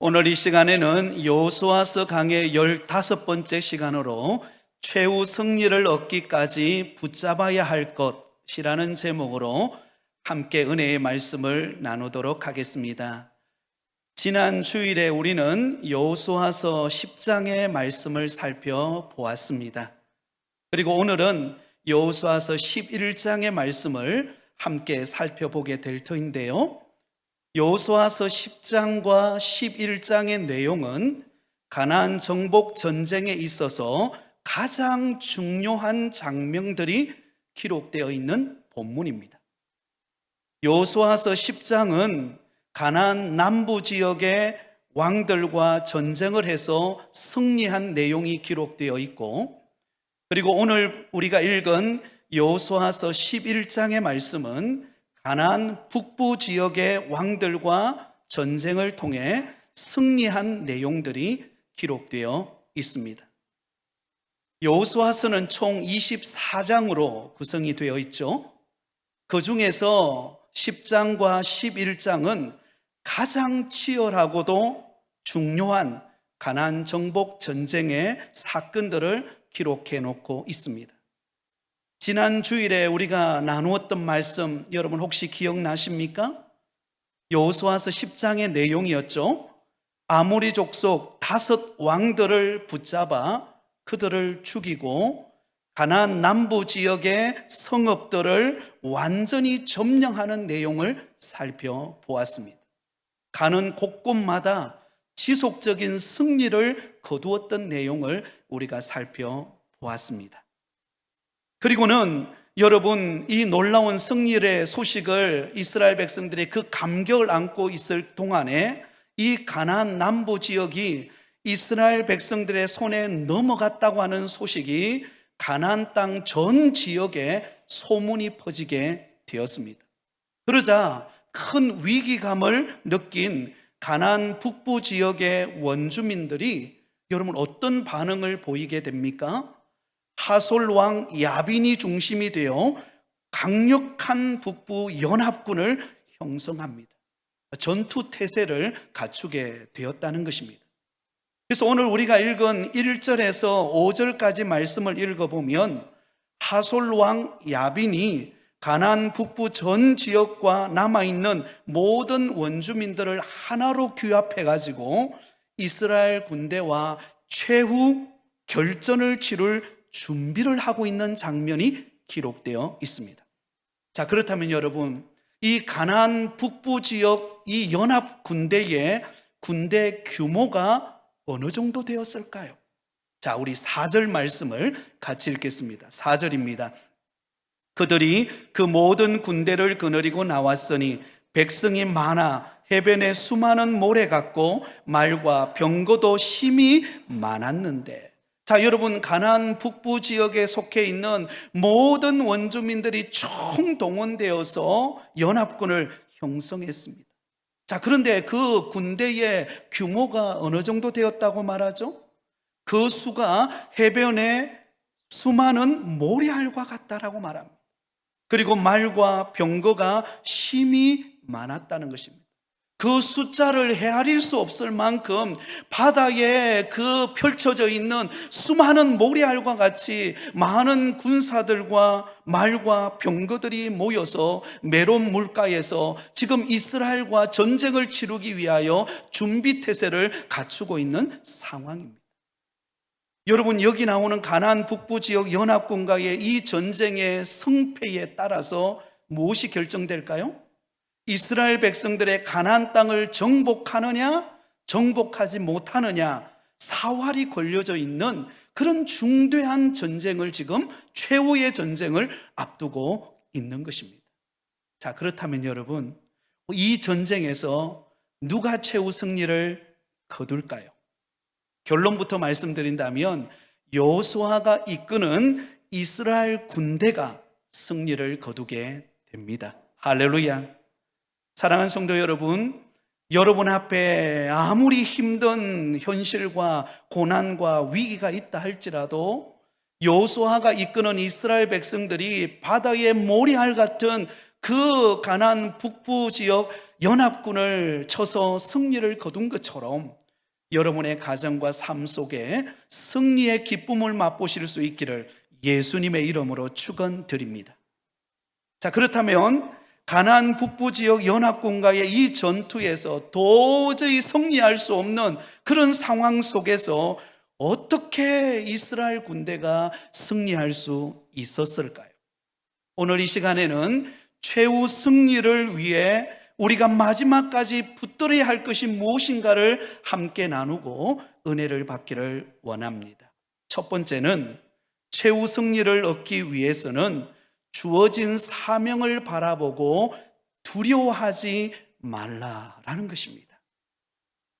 오늘 이 시간에는 여호수아서 강의 15번째 시간으로 최후 승리를 얻기까지 붙잡아야 할 것이라는 제목으로 함께 은혜의 말씀을 나누도록 하겠습니다. 지난 주일에 우리는 여호수아서 10장의 말씀을 살펴보았습니다. 그리고 오늘은 여호수아서 11장의 말씀을 함께 살펴보게 될 터인데요, 여호수아서 10장과 11장의 내용은 가나안 정복 전쟁에 있어서 가장 중요한 장면들이 기록되어 있는 본문입니다. 여호수아서 10장은 가나안 남부 지역의 왕들과 전쟁을 해서 승리한 내용이 기록되어 있고, 그리고 오늘 우리가 읽은 여호수아서 11장의 말씀은 가나안 북부 지역의 왕들과 전쟁을 통해 승리한 내용들이 기록되어 있습니다. 여호수아서는 총 24장으로 구성이 되어 있죠. 그 중에서 10장과 11장은 가장 치열하고도 중요한 가나안 정복 전쟁의 사건들을 기록해 놓고 있습니다. 지난 주일에 우리가 나누었던 말씀 여러분 혹시 기억나십니까? 여호수아서 10장의 내용이었죠. 아모리 족속 5 왕들을 붙잡아 그들을 죽이고 가나안 남부 지역의 성읍들을 완전히 점령하는 내용을 살펴보았습니다. 가는 곳곳마다 지속적인 승리를 거두었던 내용을 우리가 살펴보았습니다. 그리고는 여러분, 이 놀라운 승리의 소식을 이스라엘 백성들이 그 감격을 안고 있을 동안에 이 가나안 남부 지역이 이스라엘 백성들의 손에 넘어갔다고 하는 소식이 가나안 땅 전 지역에 소문이 퍼지게 되었습니다. 그러자 큰 위기감을 느낀 가나안 북부 지역의 원주민들이 여러분 어떤 반응을 보이게 됩니까? 하솔 왕 야빈이 중심이 되어 강력한 북부 연합군을 형성합니다. 전투 태세를 갖추게 되었다는 것입니다. 그래서 오늘 우리가 읽은 1절에서 5절까지 말씀을 읽어보면 하솔 왕 야빈이 가나안 북부 전 지역과 남아있는 모든 원주민들을 하나로 규합해가지고 이스라엘 군대와 최후 결전을 치를 준비를 하고 있는 장면이 기록되어 있습니다. 자, 그렇다면 여러분, 이 가나안 북부 지역 이 연합 군대의 군대 규모가 어느 정도 되었을까요? 자, 우리 4절 말씀을 같이 읽겠습니다. 4절입니다. 그들이 그 모든 군대를 거느리고 나왔으니 백성이 많아 해변에 수많은 모래 같고 말과 병거도 심히 많았는데. 자, 여러분, 가나안 북부 지역에 속해 있는 모든 원주민들이 총동원되어서 연합군을 형성했습니다. 자, 그런데 그 군대의 규모가 어느 정도 되었다고 말하죠? 그 수가 해변에 수많은 모래알과 같다라고 말합니다. 그리고 말과 병거가 심히 많았다는 것입니다. 그 숫자를 헤아릴 수 없을 만큼 바다에 그 펼쳐져 있는 수많은 모래알과 같이 많은 군사들과 말과 병거들이 모여서 메론 물가에서 지금 이스라엘과 전쟁을 치르기 위하여 준비 태세를 갖추고 있는 상황입니다. 여러분, 여기 나오는 가나안 북부 지역 연합군과의 이 전쟁의 승패에 따라서 무엇이 결정될까요? 이스라엘 백성들의 가나안 땅을 정복하느냐 정복하지 못하느냐 사활이 걸려져 있는 그런 중대한 전쟁을 지금 최후의 전쟁을 앞두고 있는 것입니다. 자, 그렇다면 여러분, 이 전쟁에서 누가 최후 승리를 거둘까요? 결론부터 말씀드린다면 여호수아가 이끄는 이스라엘 군대가 승리를 거두게 됩니다. 할렐루야. 사랑하는 성도 여러분, 여러분 앞에 아무리 힘든 현실과 고난과 위기가 있다 할지라도 여호수아가 이끄는 이스라엘 백성들이 바다의 모래알 같은 그 가나안 북부 지역 연합군을 쳐서 승리를 거둔 것처럼 여러분의 가정과 삶 속에 승리의 기쁨을 맛보실 수 있기를 예수님의 이름으로 축원드립니다. 자, 그렇다면 가나안 북부 지역 연합군과의 이 전투에서 도저히 승리할 수 없는 그런 상황 속에서 어떻게 이스라엘 군대가 승리할 수 있었을까요? 오늘 이 시간에는 최후 승리를 위해 우리가 마지막까지 붙들어야 할 것이 무엇인가를 함께 나누고 은혜를 받기를 원합니다. 첫 번째는 최후 승리를 얻기 위해서는 주어진 사명을 바라보고 두려워하지 말라라는 것입니다.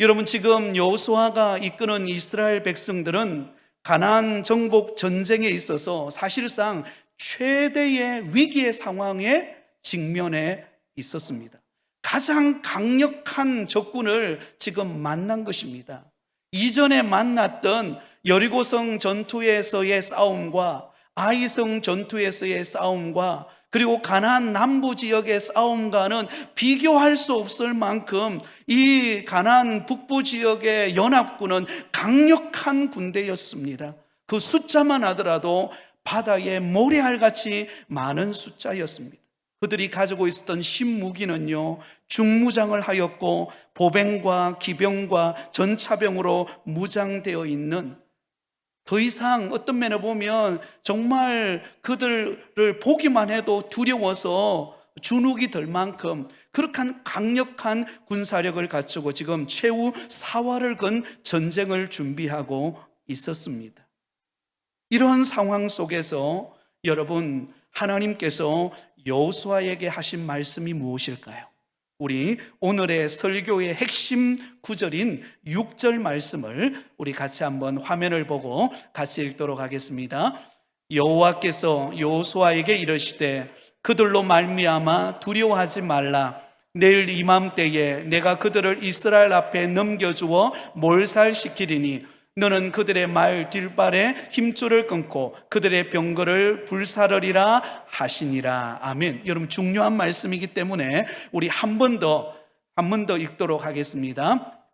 여러분, 지금 여호수아가 이끄는 이스라엘 백성들은 가나안 정복 전쟁에 있어서 사실상 최대의 위기의 상황에 직면해 있었습니다. 가장 강력한 적군을 지금 만난 것입니다. 이전에 만났던 여리고성 전투에서의 싸움과 아이성 전투에서의 싸움과 그리고 가나안 남부 지역의 싸움과는 비교할 수 없을 만큼 이 가나안 북부 지역의 연합군은 강력한 군대였습니다. 그 숫자만 하더라도 바다에 모래알같이 많은 숫자였습니다. 그들이 가지고 있었던 신무기는요, 중무장을 하였고 보병과 기병과 전차병으로 무장되어 있는, 더 이상 어떤 면에 보면 정말 그들을 보기만 해도 두려워서 주눅이 들 만큼 그렇게 강력한 군사력을 갖추고 지금 최후 사활을 건 전쟁을 준비하고 있었습니다. 이런 상황 속에서 여러분, 하나님께서 여호수아에게 하신 말씀이 무엇일까요? 우리 오늘의 설교의 핵심 구절인 6절 말씀을 우리 같이 한번 화면을 보고 같이 읽도록 하겠습니다. 여호와께서 여호수아에게 이르시되 그들로 말미암아 두려워하지 말라. 내일 이맘때에 내가 그들을 이스라엘 앞에 넘겨주어 몰살시키리니 너는 그들의 말 뒷발에 힘줄을 끊고 그들의 병거를 불사르리라 하시니라. 아멘. 여러분, 중요한 말씀이기 때문에 우리 한 번 더 읽도록 하겠습니다.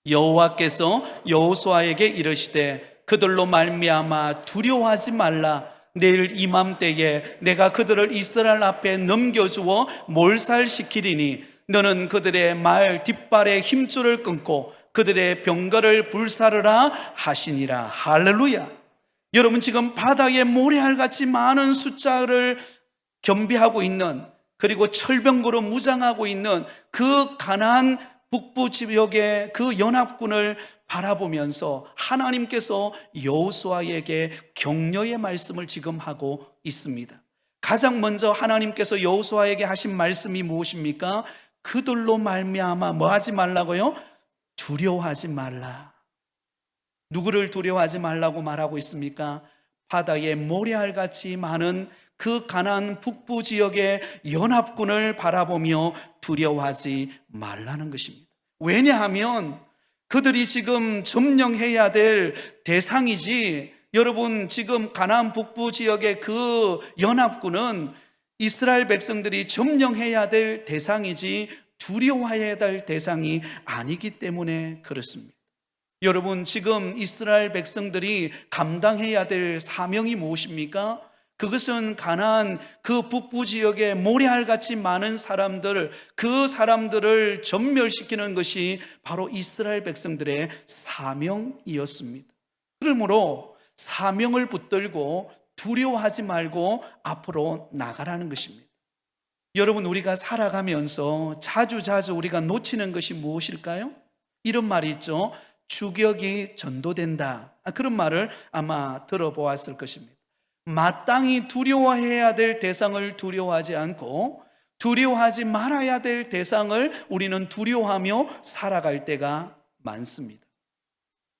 여호와께서 여호수아에게 이르시되 그들로 말미암아 두려워하지 말라. 내일 이맘때에 내가 그들을 이스라엘 앞에 넘겨주어 몰살시키리니 너는 그들의 말 뒷발에 힘줄을 끊고 그들의 병거를 불사르라 하시니라. 할렐루야. 여러분, 지금 바다에 모래알같이 많은 숫자를 겸비하고 있는, 그리고 철병거로 무장하고 있는 그 가나안 북부 지역의 그 연합군을 바라보면서 하나님께서 여호수아에게 격려의 말씀을 지금 하고 있습니다. 가장 먼저 하나님께서 여호수아에게 하신 말씀이 무엇입니까? 그들로 말미암아 뭐 하지 말라고요? 두려워하지 말라. 누구를 두려워하지 말라고 말하고 있습니까? 바다에 모래알같이 많은 그 가나안 북부 지역의 연합군을 바라보며 두려워하지 말라는 것입니다. 왜냐하면 그들이 지금 점령해야 될 대상이지, 여러분, 지금 가나안 북부 지역의 그 연합군은 이스라엘 백성들이 점령해야 될 대상이지 두려워해야 될 대상이 아니기 때문에 그렇습니다. 여러분, 지금 이스라엘 백성들이 감당해야 될 사명이 무엇입니까? 그것은 가나안 그 북부 지역에 모래알같이 많은 사람들, 그 사람들을 전멸시키는 것이 바로 이스라엘 백성들의 사명이었습니다. 그러므로 사명을 붙들고 두려워하지 말고 앞으로 나가라는 것입니다. 여러분, 우리가 살아가면서 자주 우리가 놓치는 것이 무엇일까요? 이런 말이 있죠. 추격이 전도된다. 그런 말을 아마 들어보았을 것입니다. 마땅히 두려워해야 될 대상을 두려워하지 않고 두려워하지 말아야 될 대상을 우리는 두려워하며 살아갈 때가 많습니다.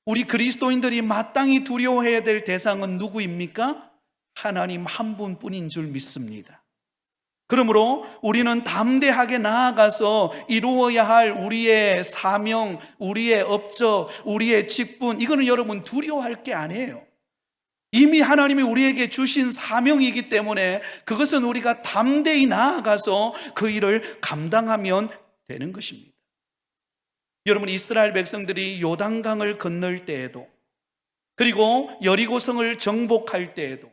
우리 그리스도인들이 마땅히 두려워해야 될 대상은 누구입니까? 하나님 한 분뿐인 줄 믿습니다. 그러므로 우리는 담대하게 나아가서 이루어야 할 우리의 사명, 우리의 업적, 우리의 직분, 이거는 여러분 두려워할 게 아니에요. 이미 하나님이 우리에게 주신 사명이기 때문에 그것은 우리가 담대히 나아가서 그 일을 감당하면 되는 것입니다. 여러분, 이스라엘 백성들이 요단강을 건널 때에도, 그리고 여리고성을 정복할 때에도,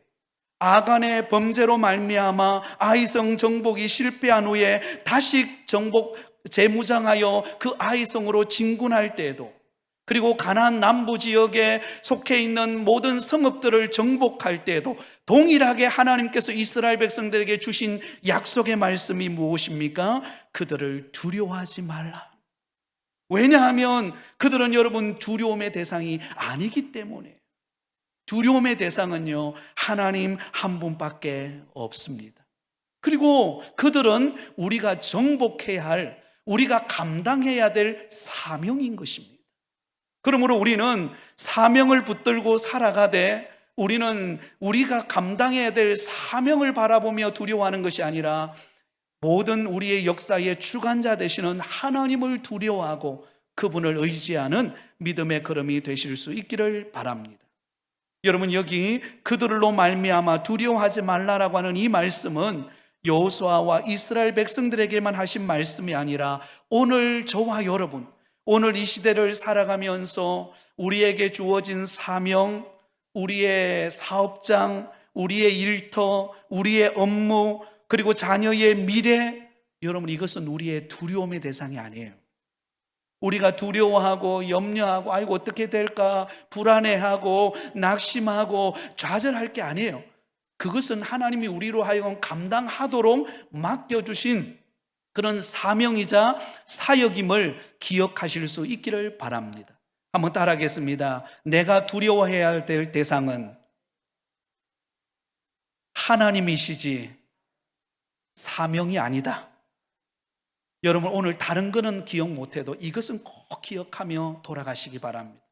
아간의 범죄로 말미암아 아이성 정복이 실패한 후에 다시 정복 재무장하여 그 아이성으로 진군할 때에도, 그리고 가나안 남부 지역에 속해 있는 모든 성읍들을 정복할 때에도 동일하게 하나님께서 이스라엘 백성들에게 주신 약속의 말씀이 무엇입니까? 그들을 두려워하지 말라. 왜냐하면 그들은 여러분 두려움의 대상이 아니기 때문에. 두려움의 대상은요, 하나님 한 분밖에 없습니다. 그리고 그들은 우리가 정복해야 할, 우리가 감당해야 될 사명인 것입니다. 그러므로 우리는 사명을 붙들고 살아가되, 우리는 우리가 감당해야 될 사명을 바라보며 두려워하는 것이 아니라 모든 우리의 역사의 주관자 되시는 하나님을 두려워하고 그분을 의지하는 믿음의 걸음이 되실 수 있기를 바랍니다. 여러분, 여기 그들로 말미암아 두려워하지 말라라고 하는 이 말씀은 여호수아와 이스라엘 백성들에게만 하신 말씀이 아니라 오늘 저와 여러분, 오늘 이 시대를 살아가면서 우리에게 주어진 사명, 우리의 사업장, 우리의 일터, 우리의 업무, 그리고 자녀의 미래, 여러분, 이것은 우리의 두려움의 대상이 아니에요. 우리가 두려워하고 염려하고 아이고 어떻게 될까 불안해하고 낙심하고 좌절할 게 아니에요. 그것은 하나님이 우리로 하여금 감당하도록 맡겨주신 그런 사명이자 사역임을 기억하실 수 있기를 바랍니다. 한번 따라하겠습니다. 내가 두려워해야 될 대상은 하나님이시지 사명이 아니다. 여러분, 오늘 다른 거는 기억 못해도 이것은 꼭 기억하며 돌아가시기 바랍니다.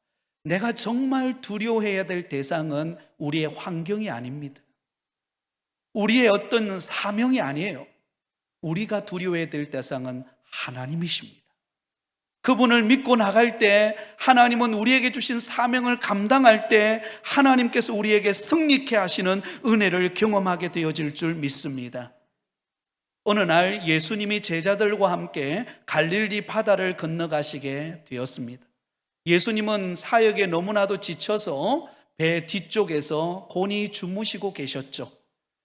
내가 정말 두려워해야 될 대상은 우리의 환경이 아닙니다. 우리의 어떤 사명이 아니에요. 우리가 두려워해야 될 대상은 하나님이십니다. 그분을 믿고 나갈 때, 하나님은 우리에게 주신 사명을 감당할 때 하나님께서 우리에게 승리케 하시는 은혜를 경험하게 되어질 줄 믿습니다. 어느 날 예수님이 제자들과 함께 갈릴리 바다를 건너가시게 되었습니다. 예수님은 사역에 너무나도 지쳐서 배 뒤쪽에서 곤히 주무시고 계셨죠.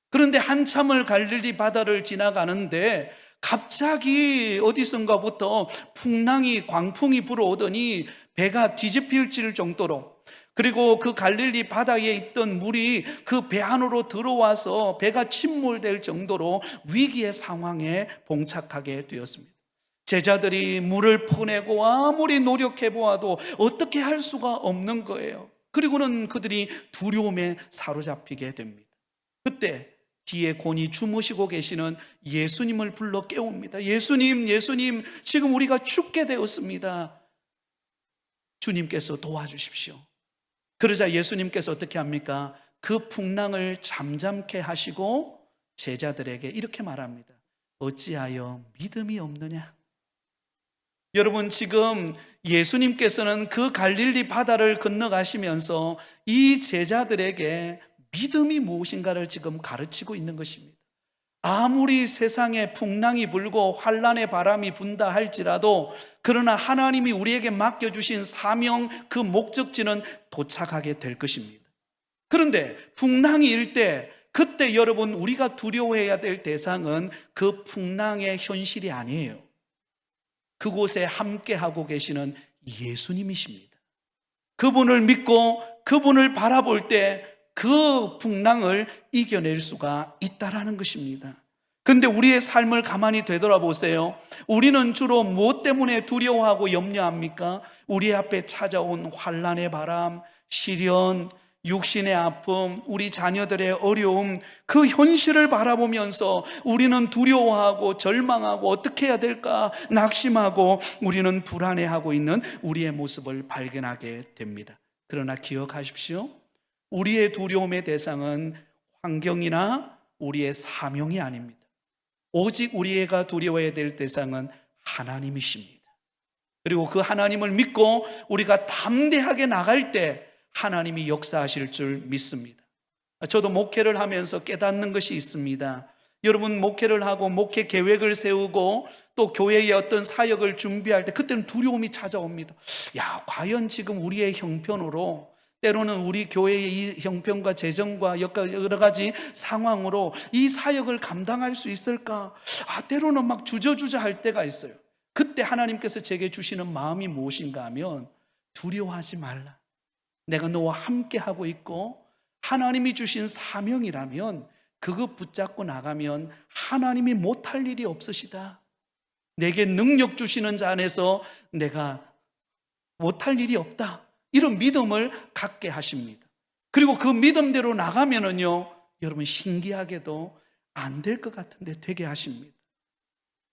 그런데 한참을 갈릴리 바다를 지나가는데 갑자기 어디선가부터 풍랑이, 광풍이 불어오더니 배가 뒤집힐 정도로, 그리고 그 갈릴리 바다에 있던 물이 그 배 안으로 들어와서 배가 침몰될 정도로 위기의 상황에 봉착하게 되었습니다. 제자들이 물을 퍼내고 아무리 노력해 보아도 어떻게 할 수가 없는 거예요. 그리고는 그들이 두려움에 사로잡히게 됩니다. 그때 뒤에 곤히 주무시고 계시는 예수님을 불러 깨웁니다. 예수님, 예수님, 지금 우리가 죽게 되었습니다. 주님께서 도와주십시오. 그러자 예수님께서 어떻게 합니까? 그 풍랑을 잠잠케 하시고 제자들에게 이렇게 말합니다. 어찌하여 믿음이 없느냐? 여러분, 지금 예수님께서는 그 갈릴리 바다를 건너가시면서 이 제자들에게 믿음이 무엇인가를 지금 가르치고 있는 것입니다. 아무리 세상에 풍랑이 불고 환란의 바람이 분다 할지라도, 그러나 하나님이 우리에게 맡겨주신 사명, 그 목적지는 도착하게 될 것입니다. 그런데 풍랑이 일 때, 그때 여러분, 우리가 두려워해야 될 대상은 그 풍랑의 현실이 아니에요. 그곳에 함께하고 계시는 예수님이십니다. 그분을 믿고 그분을 바라볼 때 그 풍랑을 이겨낼 수가 있다라는 것입니다. 근데 우리의 삶을 가만히 되돌아보세요. 우리는 주로 무엇 때문에 두려워하고 염려합니까? 우리 앞에 찾아온 환란의 바람, 시련, 육신의 아픔, 우리 자녀들의 어려움, 그 현실을 바라보면서 우리는 두려워하고 절망하고 어떻게 해야 될까 낙심하고 우리는 불안해하고 있는 우리의 모습을 발견하게 됩니다. 그러나 기억하십시오. 우리의 두려움의 대상은 환경이나 우리의 사명이 아닙니다. 오직 우리가 두려워해야 될 대상은 하나님이십니다. 그리고 그 하나님을 믿고 우리가 담대하게 나갈 때 하나님이 역사하실 줄 믿습니다. 저도 목회를 하면서 깨닫는 것이 있습니다. 여러분 목회를 하고 목회 계획을 세우고 또 교회의 어떤 사역을 준비할 때 그때는 두려움이 찾아옵니다. 야, 과연 지금 우리의 형편으로, 때로는 우리 교회의 이 형편과 재정과 여러 가지 상황으로 이 사역을 감당할 수 있을까? 때로는 막 주저주저 할 때가 있어요. 그때 하나님께서 제게 주시는 마음이 무엇인가 하면, 두려워하지 말라. 내가 너와 함께 하고 있고 하나님이 주신 사명이라면 그거 붙잡고 나가면 하나님이 못할 일이 없으시다. 내게 능력 주시는 자 안에서 내가 못할 일이 없다. 이런 믿음을 갖게 하십니다. 그리고 그 믿음대로 나가면은요, 여러분 신기하게도 안 될 것 같은데 되게 하십니다.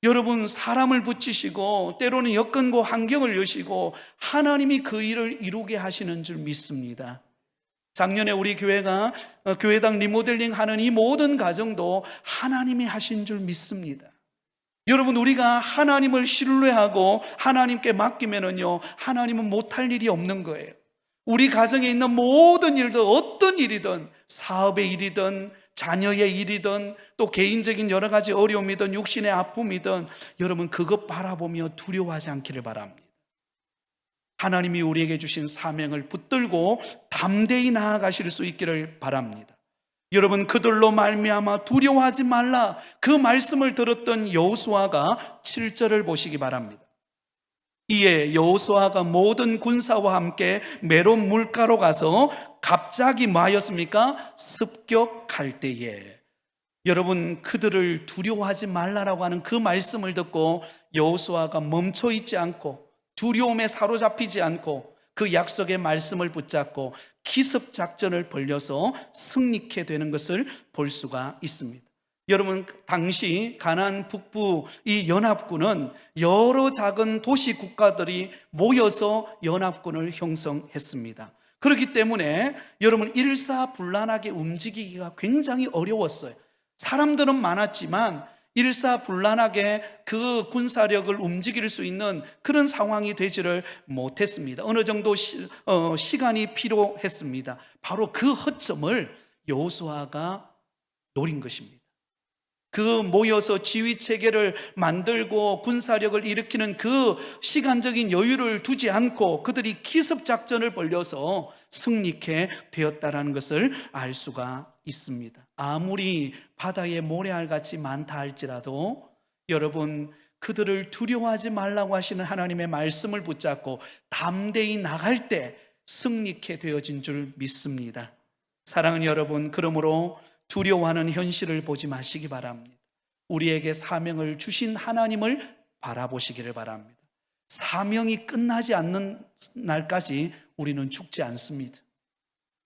여러분 사람을 붙이시고 때로는 여건과 환경을 여시고 하나님이 그 일을 이루게 하시는 줄 믿습니다. 작년에 우리 교회가 교회당 리모델링 하는 이 모든 과정도 하나님이 하신 줄 믿습니다. 여러분 우리가 하나님을 신뢰하고 하나님께 맡기면은요, 하나님은 못할 일이 없는 거예요. 우리 가정에 있는 모든 일들, 어떤 일이든, 사업의 일이든 자녀의 일이든 또 개인적인 여러 가지 어려움이든 육신의 아픔이든, 여러분 그것 바라보며 두려워하지 않기를 바랍니다. 하나님이 우리에게 주신 사명을 붙들고 담대히 나아가실 수 있기를 바랍니다. 여러분 그들로 말미암아 두려워하지 말라, 그 말씀을 들었던 여호수아가 7절을 보시기 바랍니다. 이에 여호수아가 모든 군사와 함께 메론 물가로 가서 갑자기 뭐 하였습니까? 습격할 때에, 여러분 그들을 두려워하지 말라라고 하는 그 말씀을 듣고 여호수아가 멈춰 있지 않고 두려움에 사로잡히지 않고 그 약속의 말씀을 붙잡고 기습 작전을 벌려서 승리케 되는 것을 볼 수가 있습니다. 여러분 당시 가나안 북부 이 연합군은 여러 작은 도시 국가들이 모여서 연합군을 형성했습니다. 그렇기 때문에 여러분 일사불란하게 움직이기가 굉장히 어려웠어요. 사람들은 많았지만 일사불란하게 그 군사력을 움직일 수 있는 그런 상황이 되지를 못했습니다. 어느 정도 시간이 필요했습니다. 바로 그 허점을 여호수아가 노린 것입니다. 그 모여서 지휘체계를 만들고 군사력을 일으키는 그 시간적인 여유를 두지 않고 그들이 기습작전을 벌려서 승리케 되었다는 것을 알 수가 있습니다. 아무리 바다에 모래알같이 많다 할지라도 여러분 그들을 두려워하지 말라고 하시는 하나님의 말씀을 붙잡고 담대히 나갈 때 승리케 되어진 줄 믿습니다. 사랑하는 여러분, 그러므로 두려워하는 현실을 보지 마시기 바랍니다. 우리에게 사명을 주신 하나님을 바라보시기를 바랍니다. 사명이 끝나지 않는 날까지 우리는 죽지 않습니다.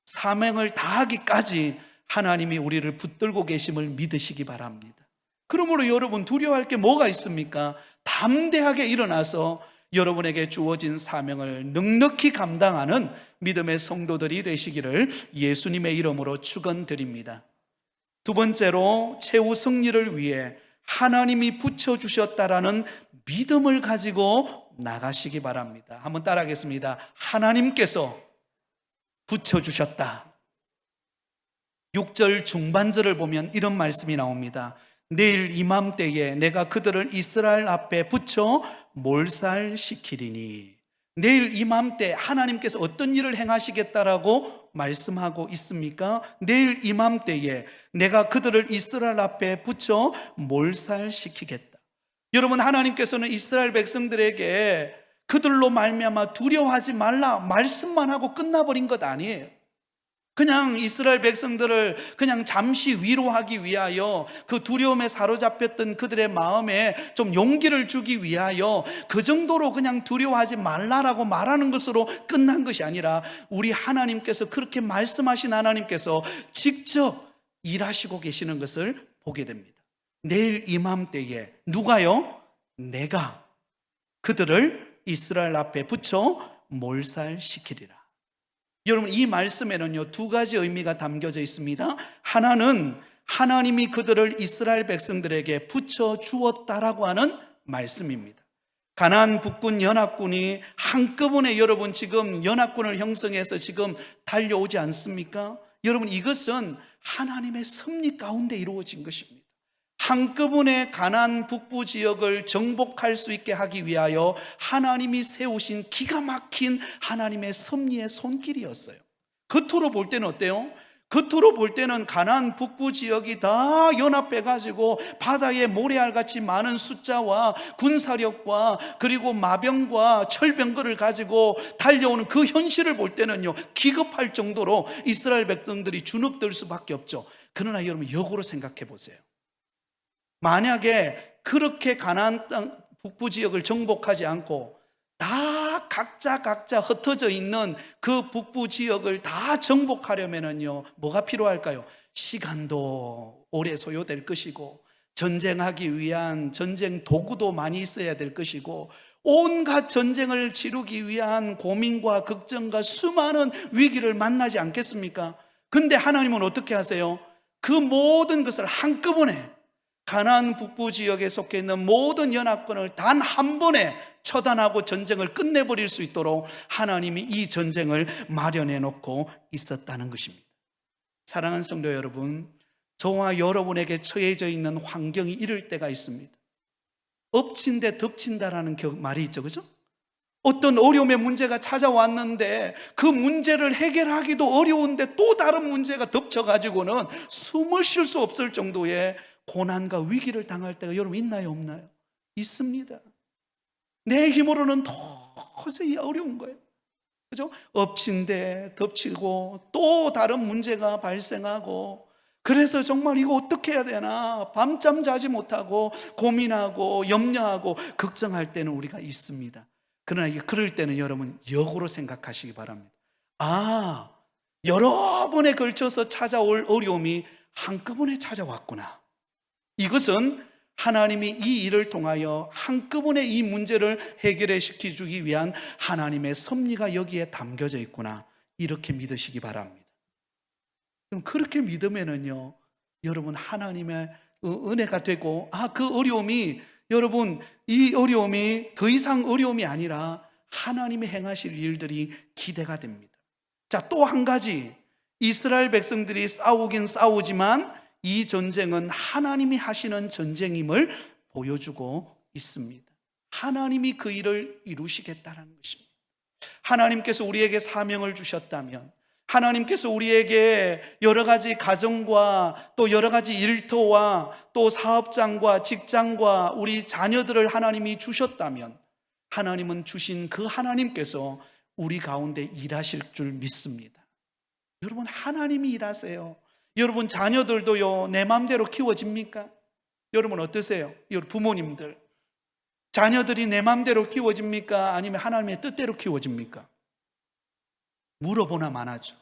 사명을 다하기까지 하나님이 우리를 붙들고 계심을 믿으시기 바랍니다. 그러므로 여러분 두려워할 게 뭐가 있습니까? 담대하게 일어나서 여러분에게 주어진 사명을 넉넉히 감당하는 믿음의 성도들이 되시기를 예수님의 이름으로 축원드립니다. 두 번째로 최후 승리를 위해 하나님이 붙여주셨다라는 믿음을 가지고 나가시기 바랍니다. 한번 따라하겠습니다. 하나님께서 붙여주셨다. 6절 중반절을 보면 이런 말씀이 나옵니다. 내일 이맘때에 내가 그들을 이스라엘 앞에 붙여 몰살시키리니. 내일 이맘때 하나님께서 어떤 일을 행하시겠다라고 말씀하고 있습니까? 내일 이맘때에 내가 그들을 이스라엘 앞에 붙여 몰살시키겠다. 여러분 하나님께서는 이스라엘 백성들에게 그들로 말미암아 두려워하지 말라 말씀만 하고 끝나버린 것 아니에요. 그냥 이스라엘 백성들을 그냥 잠시 위로하기 위하여 그 두려움에 사로잡혔던 그들의 마음에 좀 용기를 주기 위하여 그 정도로 그냥 두려워하지 말라라고 말하는 것으로 끝난 것이 아니라 우리 하나님께서 그렇게 말씀하신 하나님께서 직접 일하시고 계시는 것을 보게 됩니다. 내일 이맘때에 누가요? 내가 그들을 이스라엘 앞에 붙여 몰살시키리라. 여러분 이 말씀에는요 두 가지 의미가 담겨져 있습니다. 하나는 하나님이 그들을 이스라엘 백성들에게 붙여주었다라고 하는 말씀입니다. 가나안 북군 연합군이 한꺼번에 여러분 지금 연합군을 형성해서 지금 달려오지 않습니까? 여러분 이것은 하나님의 섭리 가운데 이루어진 것입니다. 한꺼번에 가나안 북부 지역을 정복할 수 있게 하기 위하여 하나님이 세우신 기가 막힌 하나님의 섭리의 손길이었어요. 겉으로 볼 때는 어때요? 겉으로 볼 때는 가나안 북부 지역이 다 연합해가지고 바다에 모래알같이 많은 숫자와 군사력과 그리고 마병과 철병거를 가지고 달려오는 그 현실을 볼 때는요, 기겁할 정도로 이스라엘 백성들이 주눅들 수밖에 없죠. 그러나 여러분, 역으로 생각해 보세요. 만약에 그렇게 가나안 땅 북부 지역을 정복하지 않고 다 각자 흩어져 있는 그 북부 지역을 다 정복하려면은요, 뭐가 필요할까요? 시간도 오래 소요될 것이고, 전쟁하기 위한 전쟁 도구도 많이 있어야 될 것이고, 온갖 전쟁을 치르기 위한 고민과 걱정과 수많은 위기를 만나지 않겠습니까? 근데 하나님은 어떻게 하세요? 그 모든 것을 한꺼번에 가나안 북부 지역에 속해 있는 모든 연합군을 단 한 번에 처단하고 전쟁을 끝내버릴 수 있도록 하나님이 이 전쟁을 마련해 놓고 있었다는 것입니다. 사랑하는 성도 여러분, 저와 여러분에게 처해져 있는 환경이 이럴 때가 있습니다. 엎친 데 덮친다라는 말이 있죠, 그죠? 어떤 어려움의 문제가 찾아왔는데 그 문제를 해결하기도 어려운데 또 다른 문제가 덮쳐가지고는 숨을 쉴 수 없을 정도의 고난과 위기를 당할 때가 여러분 있나요, 없나요? 있습니다. 내 힘으로는 도저히 어려운 거예요. 그죠? 엎친 데 덮치고 또 다른 문제가 발생하고, 그래서 정말 이거 어떻게 해야 되나 밤잠 자지 못하고 고민하고 염려하고 걱정할 때는 우리가 있습니다. 그러나 그럴 때는 여러분, 역으로 생각하시기 바랍니다. 아, 여러 번에 걸쳐서 찾아올 어려움이 한꺼번에 찾아왔구나. 이것은 하나님이 이 일을 통하여 한꺼번에 이 문제를 해결해 시켜주기 위한 하나님의 섭리가 여기에 담겨져 있구나, 이렇게 믿으시기 바랍니다. 그럼 그렇게 믿으면은요, 여러분, 하나님의 은혜가 되고, 그 어려움이, 여러분, 이 어려움이 더 이상 어려움이 아니라 하나님이 행하실 일들이 기대가 됩니다. 자, 또 한 가지, 이스라엘 백성들이 싸우긴 싸우지만 이 전쟁은 하나님이 하시는 전쟁임을 보여주고 있습니다. 하나님이 그 일을 이루시겠다는 것입니다. 하나님께서 우리에게 사명을 주셨다면, 하나님께서 우리에게 여러 가지 가정과 또 여러 가지 일터와 또 사업장과 직장과 우리 자녀들을 하나님이 주셨다면, 하나님은 주신 그 하나님께서 우리 가운데 일하실 줄 믿습니다. 여러분, 하나님이 일하세요. 여러분 자녀들도요, 내 마음대로 키워집니까? 여러분 어떠세요? 여러분 부모님들, 자녀들이 내 마음대로 키워집니까? 아니면 하나님의 뜻대로 키워집니까? 물어보나 마나죠.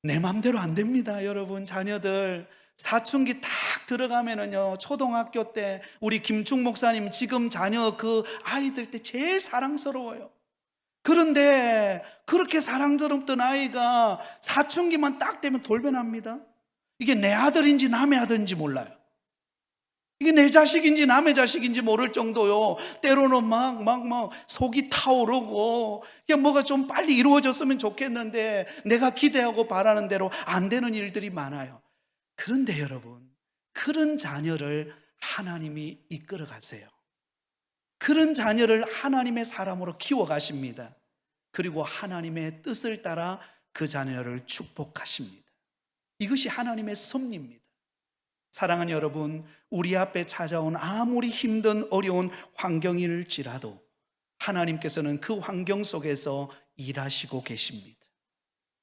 내 마음대로 안 됩니다. 여러분, 자녀들 사춘기 딱 들어가면은요, 초등학교 때 우리 김충 목사님 지금 자녀 그 아이들 때 제일 사랑스러워요. 그런데 그렇게 사랑스럽던 아이가 사춘기만 딱 되면 돌변합니다. 이게 내 아들인지 남의 아들인지 몰라요. 이게 내 자식인지 남의 자식인지 모를 정도요. 때로는 막 속이 타오르고, 이게 뭐가 좀 빨리 이루어졌으면 좋겠는데 내가 기대하고 바라는 대로 안 되는 일들이 많아요. 그런데 여러분, 그런 자녀를 하나님이 이끌어 가세요. 그런 자녀를 하나님의 사람으로 키워가십니다. 그리고 하나님의 뜻을 따라 그 자녀를 축복하십니다. 이것이 하나님의 섭리입니다. 사랑하는 여러분, 우리 앞에 찾아온 아무리 힘든 어려운 환경일지라도 하나님께서는 그 환경 속에서 일하시고 계십니다.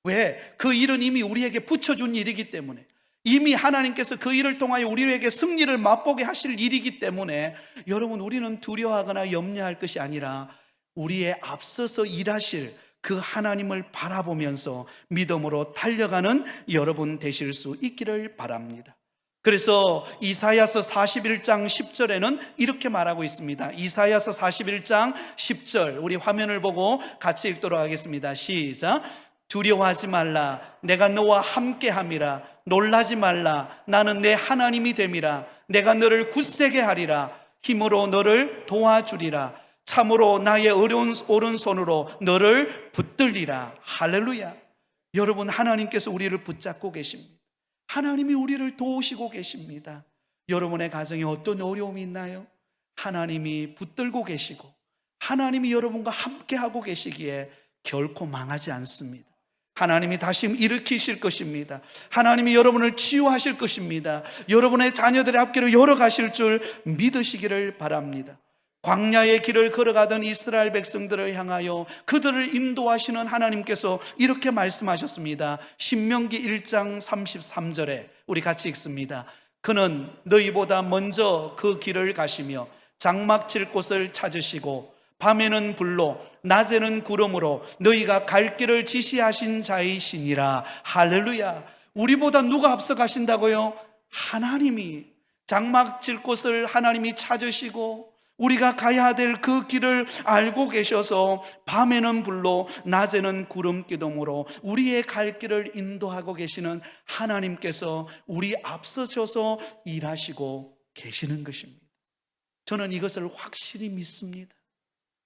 왜? 그 일은 이미 우리에게 붙여준 일이기 때문에, 이미 하나님께서 그 일을 통하여 우리에게 승리를 맛보게 하실 일이기 때문에, 여러분, 우리는 두려워하거나 염려할 것이 아니라 우리의 앞서서 일하실 그 하나님을 바라보면서 믿음으로 달려가는 여러분 되실 수 있기를 바랍니다. 그래서 이사야서 41장 10절에는 이렇게 말하고 있습니다. 이사야서 41장 10절, 우리 화면을 보고 같이 읽도록 하겠습니다. 시작. 두려워하지 말라, 내가 너와 함께함이라. 놀라지 말라, 나는 내 하나님이 됨이라. 내가 너를 굳세게 하리라. 힘으로 너를 도와주리라. 참으로 나의 어려운 오른손으로 너를 붙들리라. 할렐루야. 여러분, 하나님께서 우리를 붙잡고 계십니다. 하나님이 우리를 도우시고 계십니다. 여러분의 가정에 어떤 어려움이 있나요? 하나님이 붙들고 계시고 하나님이 여러분과 함께하고 계시기에 결코 망하지 않습니다. 하나님이 다시 일으키실 것입니다. 하나님이 여러분을 치유하실 것입니다. 여러분의 자녀들의 앞길을 열어가실 줄 믿으시기를 바랍니다. 광야의 길을 걸어가던 이스라엘 백성들을 향하여 그들을 인도하시는 하나님께서 이렇게 말씀하셨습니다. 신명기 1장 33절에 우리 같이 읽습니다. 그는 너희보다 먼저 그 길을 가시며 장막 칠 곳을 찾으시고 밤에는 불로 낮에는 구름으로 너희가 갈 길을 지시하신 자이시니라. 할렐루야. 우리보다 누가 앞서 가신다고요? 하나님이. 장막 칠 곳을 하나님이 찾으시고 우리가 가야 될 그 길을 알고 계셔서 밤에는 불로 낮에는 구름 기둥으로 우리의 갈 길을 인도하고 계시는 하나님께서 우리 앞서셔서 일하시고 계시는 것입니다. 저는 이것을 확실히 믿습니다.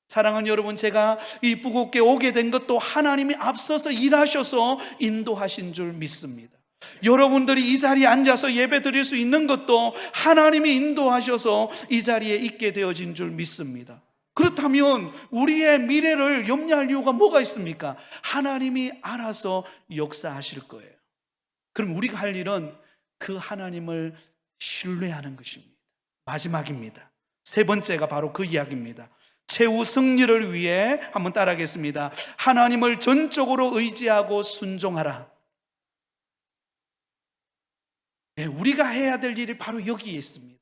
사랑하는 여러분, 제가 이 부곡에 오게 된 것도 하나님이 앞서서 일하셔서 인도하신 줄 믿습니다. 여러분들이 이 자리에 앉아서 예배 드릴 수 있는 것도 하나님이 인도하셔서 이 자리에 있게 되어진 줄 믿습니다. 그렇다면 우리의 미래를 염려할 이유가 뭐가 있습니까? 하나님이 알아서 역사하실 거예요. 그럼 우리가 할 일은 그 하나님을 신뢰하는 것입니다. 마지막입니다. 세 번째가 바로 그 이야기입니다. 최후 승리를 위해 한번 따라하겠습니다. 하나님을 전적으로 의지하고 순종하라. 네, 우리가 해야 될 일이 바로 여기에 있습니다.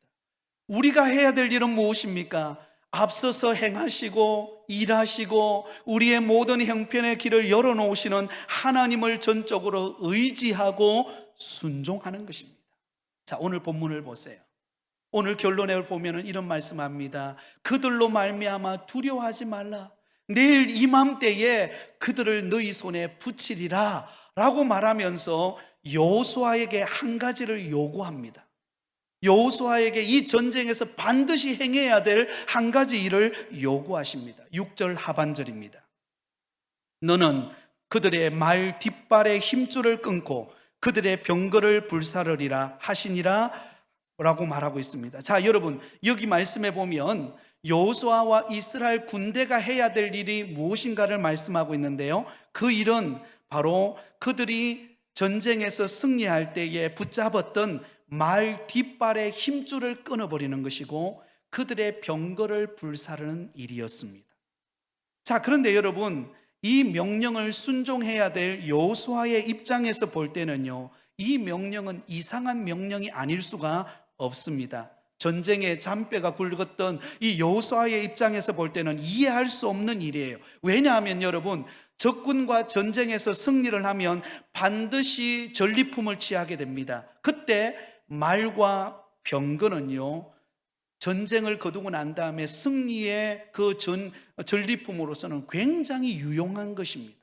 우리가 해야 될 일은 무엇입니까? 앞서서 행하시고 일하시고 우리의 모든 형편의 길을 열어놓으시는 하나님을 전적으로 의지하고 순종하는 것입니다. 자, 오늘 본문을 보세요. 오늘 결론을 보면 이런 말씀합니다. 그들로 말미암아 두려워하지 말라. 내일 이맘때에 그들을 너희 손에 붙이리라 라고 말하면서 여호수아에게 한 가지를 요구합니다. 여호수아에게 이 전쟁에서 반드시 행해야 될 한 가지 일을 요구하십니다. 6절 하반절입니다. 너는 그들의 말 뒷발의 힘줄을 끊고 그들의 병거를 불사르리라 하시니라 라고 말하고 있습니다. 자, 여러분, 여기 말씀해 보면 여호수아와 이스라엘 군대가 해야 될 일이 무엇인가를 말씀하고 있는데요, 그 일은 바로 그들이 전쟁에서 승리할 때에 붙잡았던 말 뒷발의 힘줄을 끊어버리는 것이고 그들의 병거를 불사르는 일이었습니다. 자, 그런데 여러분, 이 명령을 순종해야 될 여호수아의 입장에서 볼 때는요, 이 명령은 이상한 명령이 아닐 수가 없습니다. 전쟁의 잔뼈가 굵었던 이 여호수아의 입장에서 볼 때는 이해할 수 없는 일이에요. 왜냐하면 여러분, 적군과 전쟁에서 승리를 하면 반드시 전리품을 취하게 됩니다. 그때 말과 병거는요, 전쟁을 거두고 난 다음에 승리의 그 전리품으로서는 굉장히 유용한 것입니다.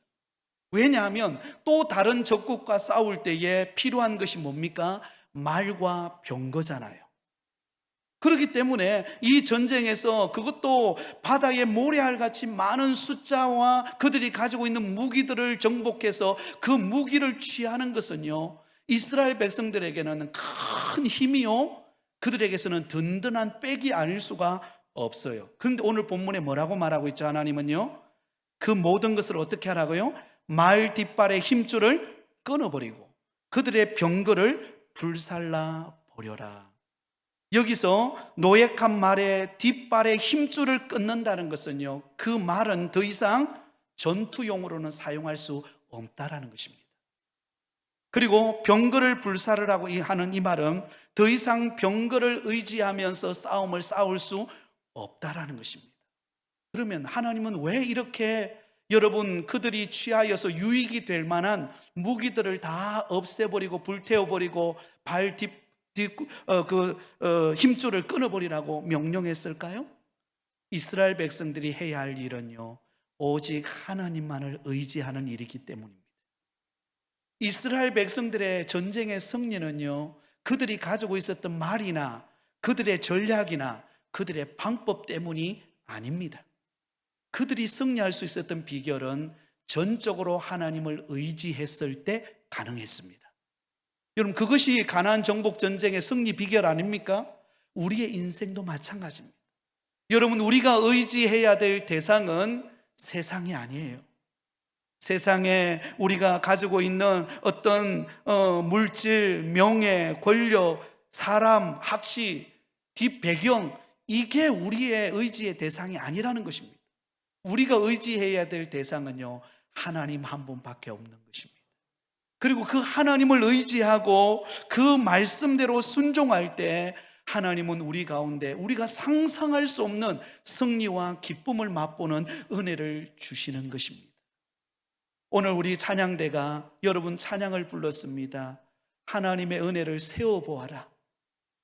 왜냐하면 또 다른 적국과 싸울 때에 필요한 것이 뭡니까? 말과 병거잖아요. 그렇기 때문에 이 전쟁에서 그것도 바다의 모래알같이 많은 숫자와 그들이 가지고 있는 무기들을 정복해서 그 무기를 취하는 것은요, 이스라엘 백성들에게는 큰 힘이요, 그들에게서는 든든한 백이 아닐 수가 없어요. 그런데 오늘 본문에 뭐라고 말하고 있죠? 하나님은요, 그 모든 것을 어떻게 하라고요? 말 뒷발의 힘줄을 끊어버리고 그들의 병거를 불살라 버려라. 여기서 노획한 말의 뒷발의 힘줄을 끊는다는 것은요, 그 말은 더 이상 전투용으로는 사용할 수 없다라는 것입니다. 그리고 병거를 불사르라고 하는 이 말은 더 이상 병거를 의지하면서 싸움을 싸울 수 없다라는 것입니다. 그러면 하나님은 왜 이렇게 여러분 그들이 취하여서 유익이 될 만한 무기들을 다 없애버리고 불태워버리고 발 힘줄을 끊어버리라고 명령했을까요? 이스라엘 백성들이 해야 할 일은요, 오직 하나님만을 의지하는 일이기 때문입니다. 이스라엘 백성들의 전쟁의 승리는요, 그들이 가지고 있었던 말이나 그들의 전략이나 그들의 방법 때문이 아닙니다. 그들이 승리할 수 있었던 비결은 전적으로 하나님을 의지했을 때 가능했습니다. 여러분, 그것이 가나안 정복 전쟁의 승리 비결 아닙니까? 우리의 인생도 마찬가지입니다. 여러분, 우리가 의지해야 될 대상은 세상이 아니에요. 세상에 우리가 가지고 있는 어떤 물질, 명예, 권력, 사람, 학식, 뒷배경, 이게 우리의 의지의 대상이 아니라는 것입니다. 우리가 의지해야 될 대상은요, 하나님 한 분밖에 없는 것입니다. 그리고 그 하나님을 의지하고 그 말씀대로 순종할 때 하나님은 우리 가운데 우리가 상상할 수 없는 승리와 기쁨을 맛보는 은혜를 주시는 것입니다. 오늘 우리 찬양대가 여러분 찬양을 불렀습니다. 하나님의 은혜를 세워보아라.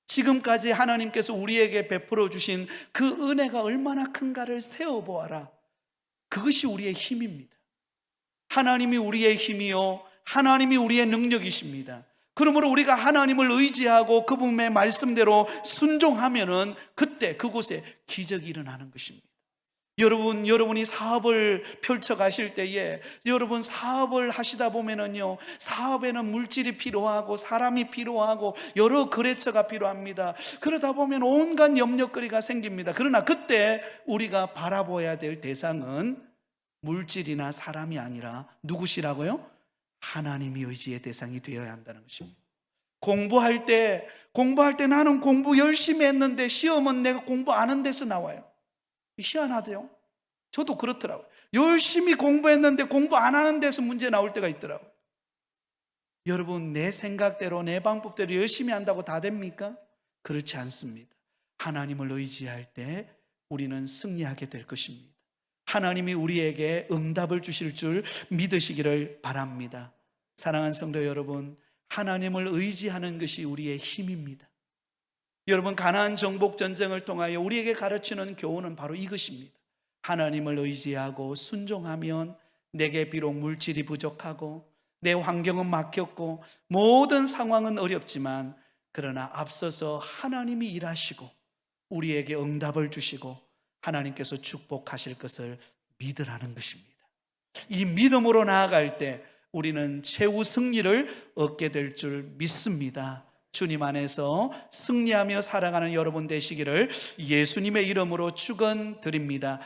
지금까지 하나님께서 우리에게 베풀어 주신 그 은혜가 얼마나 큰가를 세워보아라. 그것이 우리의 힘입니다. 하나님이 우리의 힘이요, 하나님이 우리의 능력이십니다. 그러므로 우리가 하나님을 의지하고 그분의 말씀대로 순종하면은 그때 그곳에 기적이 일어나는 것입니다. 여러분이 사업을 펼쳐 가실 때에 여러분 사업을 하시다 보면은요, 사업에는 물질이 필요하고 사람이 필요하고 여러 거래처가 필요합니다. 그러다 보면 온갖 염려거리가 생깁니다. 그러나 그때 우리가 바라봐야 될 대상은 물질이나 사람이 아니라 누구시라고요? 하나님이 의지의 대상이 되어야 한다는 것입니다. 공부할 때 나는 공부 열심히 했는데 시험은 내가 공부 안 한 데서 나와요. 희한하대요. 저도 그렇더라고요. 열심히 공부했는데 공부 안 하는 데서 문제 나올 때가 있더라고요. 여러분, 내 생각대로 내 방법대로 열심히 한다고 다 됩니까? 그렇지 않습니다. 하나님을 의지할 때 우리는 승리하게 될 것입니다. 하나님이 우리에게 응답을 주실 줄 믿으시기를 바랍니다. 사랑하는 성도 여러분, 하나님을 의지하는 것이 우리의 힘입니다. 여러분, 가나안 정복 전쟁을 통하여 우리에게 가르치는 교훈은 바로 이것입니다. 하나님을 의지하고 순종하면 내게 비록 물질이 부족하고 내 환경은 막혔고 모든 상황은 어렵지만 그러나 앞서서 하나님이 일하시고 우리에게 응답을 주시고 하나님께서 축복하실 것을 믿으라는 것입니다. 이 믿음으로 나아갈 때 우리는 최후 승리를 얻게 될 줄 믿습니다. 주님 안에서 승리하며 살아가는 여러분 되시기를 예수님의 이름으로 축원드립니다.